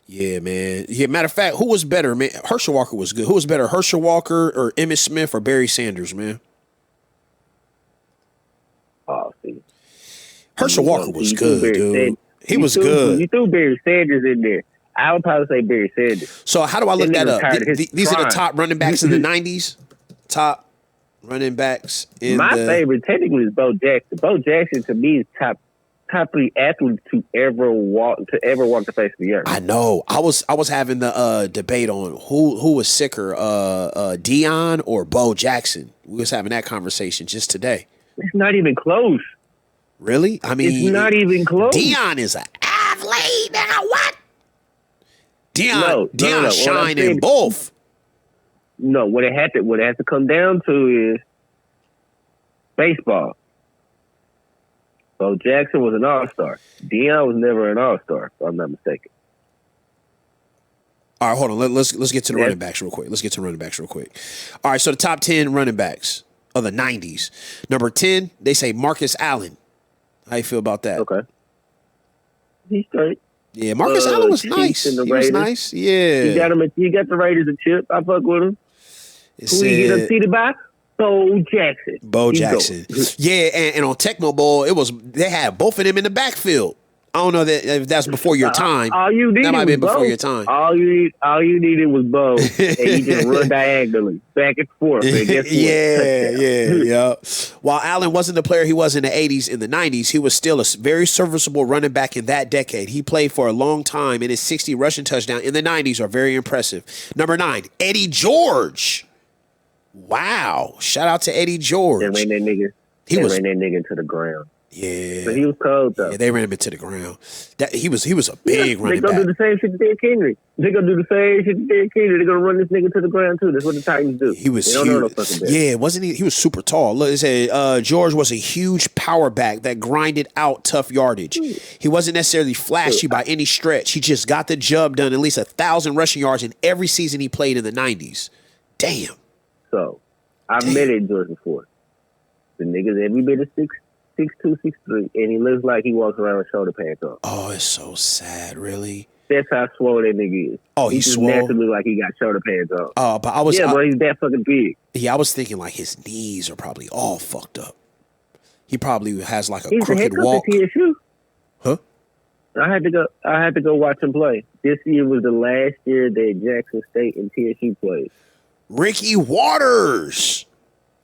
Yeah, man. Yeah, matter of fact, who was better, man? Herschel Walker was good. Who was better, Herschel Walker or Emmitt Smith or Barry Sanders, man? Oh, see. Herschel Walker was good, dude. He was good. You threw Barry Sanders in there. I would probably say Barry Sanders. So how do I look that up? These are the top running backs in the 90s? Top running backs in My favorite technically is Bo Jackson. Bo Jackson to me is top 3 athletes to ever walk the face of the earth. I know. I was having the debate on who was sicker, Deion or Bo Jackson. We was having that conversation just today. It's not even close. Really? I mean, it's not even close. Deion is an athlete. Now what? Deion shine in both. No, what it has to come down to is baseball. So Jackson was an all-star. Deion was never an all-star, if I'm not mistaken. All right, hold on. Let's get to the running backs real quick. All right, so the top 10 running backs of the 90s. Number 10, they say Marcus Allen. How you feel about that? Okay. He's straight. Yeah, Marcus Allen was nice. He was nice. Yeah. He got the Raiders a chip. I fuck with him. Who he get unseated by? Bo Jackson. Yeah, and on Tecmo Bowl, they had both of them in the backfield. I don't know if that's before your time. All you needed that might have been before Bo. your time. All you needed was Bo, and you just run diagonally back and forth. And guess what? Yeah. While Allen wasn't the player he was in the 80s and the 90s, he was still a very serviceable running back in that decade. He played for a long time, and his 60 rushing touchdown in the 90s are very impressive. Number 9, Eddie George. Wow! Shout out to Eddie George. They ran that nigga. They ran that nigga into the ground. Yeah, but he was cold though. Yeah, they ran him into the ground. He was a big running back. They gonna do the same shit to Derrick Henry. They're gonna run this nigga to the ground too. That's what the Titans do. He was huge. Yeah, wasn't he? He was super tall. Look, it said George was a huge power back that grinded out tough yardage. He wasn't necessarily flashy by any stretch. He just got the job done. At least 1,000 rushing yards in every season he played in the 90s. Damn. So, I've met Eddie George before. The nigga's every bit of 6'2", 6'3", and he looks like he walks around with shoulder pads on. Oh, it's so sad, really. That's how swole that nigga is. Oh, he's swole? He just naturally like he got shoulder pads on. Oh, but bro, he's that fucking big. Yeah, I was thinking like his knees are probably all fucked up. He probably has like a crooked walk. Huh? I had to go watch him play. This year was the last year that Jackson State and TSU played. Ricky Waters.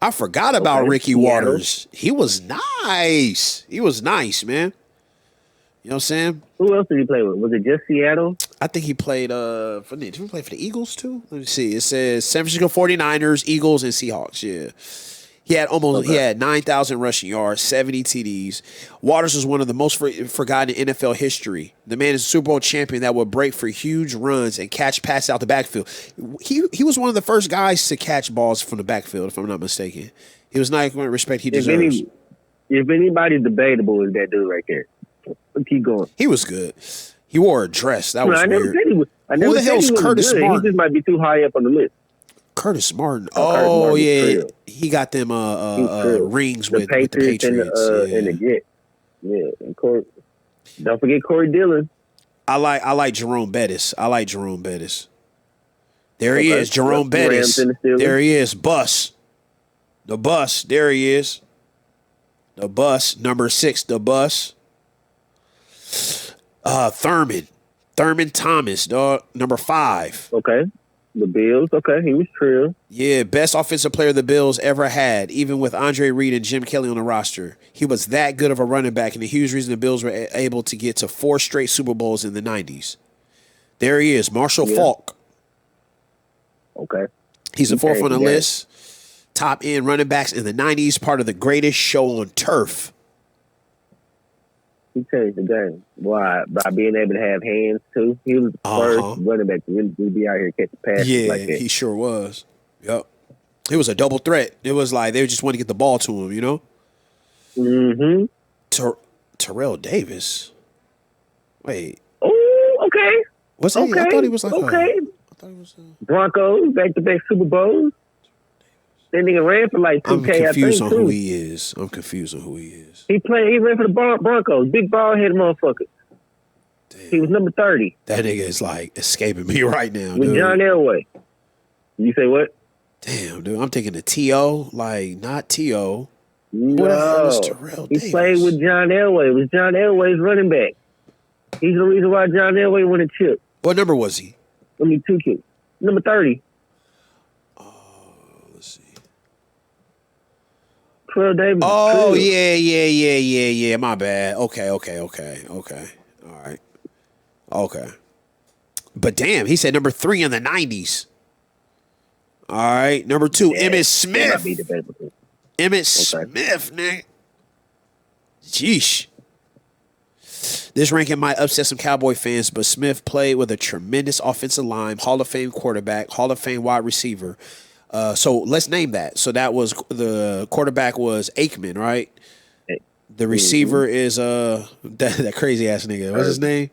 I forgot about Ricky Waters. He was nice. He was nice, man. You know what I'm saying? Who else did he play with? Was it just Seattle? I think he played did he play for the Eagles too? Let me see. It says San Francisco 49ers, Eagles, and Seahawks. Yeah. He had 9,000 rushing yards, 70 TDs. Waters was one of the most forgotten in NFL history. The man is a Super Bowl champion that would break for huge runs and catch passes out the backfield. He was one of the first guys to catch balls from the backfield, if I'm not mistaken. He was not going to respect he deserves. If anybody's debatable, is that dude right there. Keep going. He was good. He wore a dress. That was weird. Who the hell's Curtis Martin? He just might be too high up on the list. Curtis Martin. Oh, yeah. He got them rings with the Patriots. And the Jets. Yeah. And don't forget Corey Dillon. I like Jerome Bettis. There he is, Jerome Bettis. There he is, Bus. The Bus. There he is. The Bus. Number 6, the Bus. Thurman Thomas, dog. Number 5. Okay. The Bills, okay, he was true. Yeah, best offensive player the Bills ever had, even with Andre Reed and Jim Kelly on the roster. He was that good of a running back, and a huge reason the Bills were able to get to 4 straight Super Bowls in the 90s. There he is, Marshall Faulk. Okay. He's the 4th on the list. Top end running backs in the 90s, part of the greatest show on turf. He changed the game. Why? By being able to have hands, too. He was the first running back to really be out here catching passes like that. Yeah, he sure was. Yep. It was a double threat. It was like they just wanted to get the ball to him, you know? Mm-hmm. Terrell Davis. Wait. Oh, okay. What's he? I thought he was like Broncos, back-to-back Super Bowls. That nigga ran for like 2K, I'm confused on who he is. He ran for the Broncos. Big ball head motherfucker. He was number 30. That nigga is like escaping me right now, with dude. John Elway. You say what? Damn, dude. I'm thinking of T.O. Like, not T.O. No. Who the hell is Terrell He Davis? played with John Elway. It was John Elway's running back. He's the reason why John Elway won a chip. What number was he? I mean, 2 kids. Number 30. Let's see. Terrell Davis. Oh, yeah. My bad. Okay. All right. Okay. But damn, he said number 3 in the 90s. All right. Number 2, Emmitt Smith. Emmitt Smith, nigga. Jeesh. This ranking might upset some Cowboy fans, but Smith played with a tremendous offensive line, Hall of Fame quarterback, Hall of Fame wide receiver. So let's name that. So that was the quarterback was Aikman, right? The receiver is that crazy ass nigga. What's his name?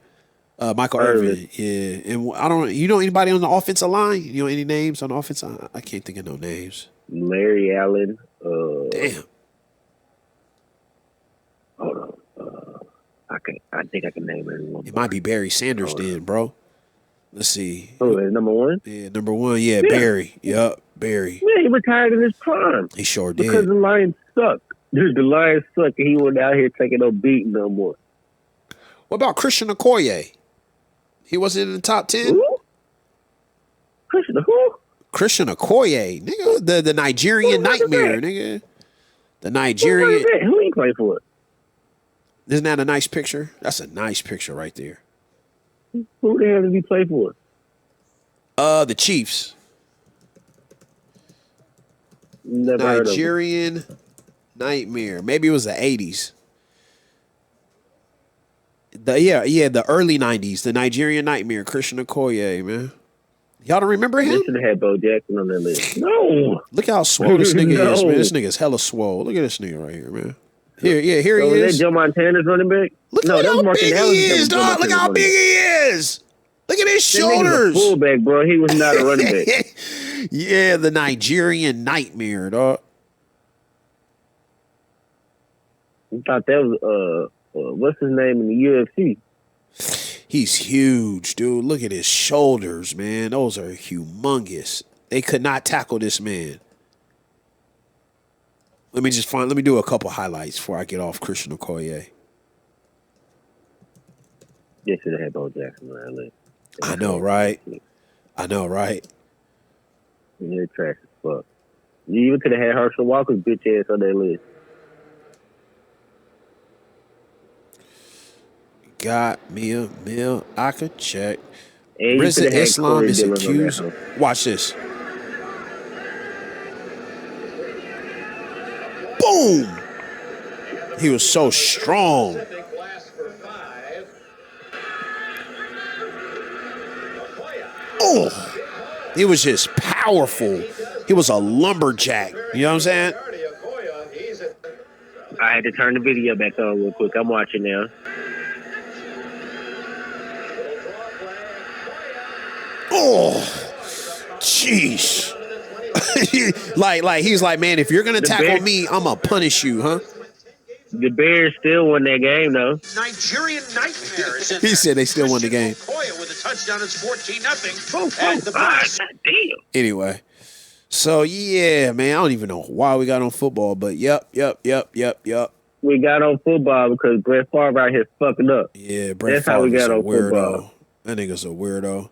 Michael Irvin. Yeah. And I don't. You know anybody on the offensive line? You know any names on the offensive line? I can't think of no names. Larry Allen. Damn. Hold on. I think I can name everyone. It might be Barry Sanders then, bro. Let's see. Oh, number 1? Yeah, number 1. Yeah, Barry. Yup, Barry. Yeah, he retired in his prime. He sure did. Because the Lions suck. Dude, the Lions suck, and he wasn't out here taking no beating no more. What about Christian Okoye? He wasn't in the top 10? Who? Christian who? Christian Okoye, nigga. The Nigerian nightmare, nigga. The Nigerian. Who he play for? Isn't that a nice picture? That's a nice picture right there. Who the hell did he play for? The Chiefs. Never heard of him. Nigerian nightmare. Maybe it was the 80s. The early 90s. The Nigerian nightmare. Christian Okoye, man. Y'all don't remember him? They should have had Bo Jackson on that list. No. Look how swole this nigga is, man. This nigga's hella swole. Look at this nigga right here, man. Here he Was is. that Joe Montana's running back? Look No, at that how was Martin big Allen. he is, dog. Look how big he is. Look at his shoulders. A fullback, bro. He was not a running back. Yeah, the Nigerian nightmare, dog. I thought that was what's his name in the UFC? He's huge, dude. Look at his shoulders, man. Those are humongous. They could not tackle this man. Let me do a couple highlights before I get off Christian Okoye. They should have had Bo Jackson on that list. I know, right? They're trash as fuck. You even could have had Herschel Walker's bitch ass on that list. Got me a meal I could check. And Reza Islam is accused. Watch this. Boom! He was so strong. Oh! He was just powerful. He was a lumberjack. You know what I'm saying? I had to turn the video back on real quick. I'm watching now. Oh, jeez. like he's like, man, if you're gonna tackle me, I'm gonna punish you, huh? The Bears still won that game, though. Nigerian nightmare. He said they still won the game. With a touchdown, it's 14-0. Damn. Anyway, so yeah, man, I don't even know why we got on football, but yep. We got on football because Brett Favre out here fucking up. Yeah, Brett That's how we Favre's got a on weirdo. football. That nigga's a weirdo.